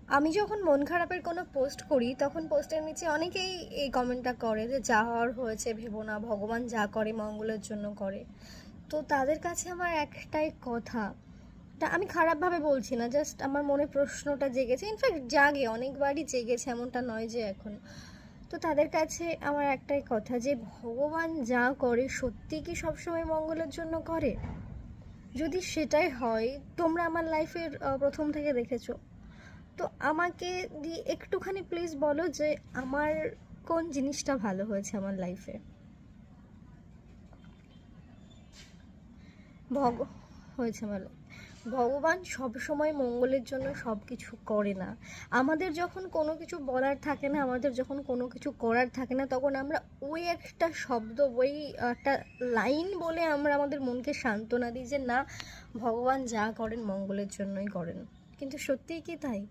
আমি যখন মন খারাপের কোনো পোস্ট করি তখন পোস্টের নিচে অনেকেই এই কমেন্টটা করে যে যা হওয়ার হয়েছে ভেবো না, ভগবান যা করে মঙ্গলের জন্য করে। তো তাদের কাছে আমার একটাই কথা, তা আমি খারাপভাবে বলছি না, জাস্ট আমার মনে প্রশ্নটা জেগেছে, ইনফ্যাক্ট জাগে, অনেকবারই জেগেছে, এমনটা নয় যে এখন। তো তাদের কাছে আমার একটাই কথা যে ভগবান যা করে সত্যি কি সবসময় মঙ্গলের জন্য করে? যদি সেটাই হয়, তোমরা আমার লাইফের প্রথম থেকে দেখেছো, তো আমাকে দিয়ে একটুখানি প্লিজ বলো যে আমার কোন জিনিসটা ভালো হয়েছে আমার লাইফে। ভগ হয়েছে ভালো। ভগবান সব সময় মঙ্গলের জন্য সব কিছু করে না। আমাদের যখন কোনো কিছু বলার থাকে না, আমাদের যখন কোনো কিছু করার থাকে না, তখন আমরা ওই একটা শব্দ, ওই একটা লাইন বলে আমরা আমাদের মনকে সান্ত্বনা দিই যে না, ভগবান যা করেন মঙ্গলের জন্যই করেন। কিন্তু সত্যিই কি তাই?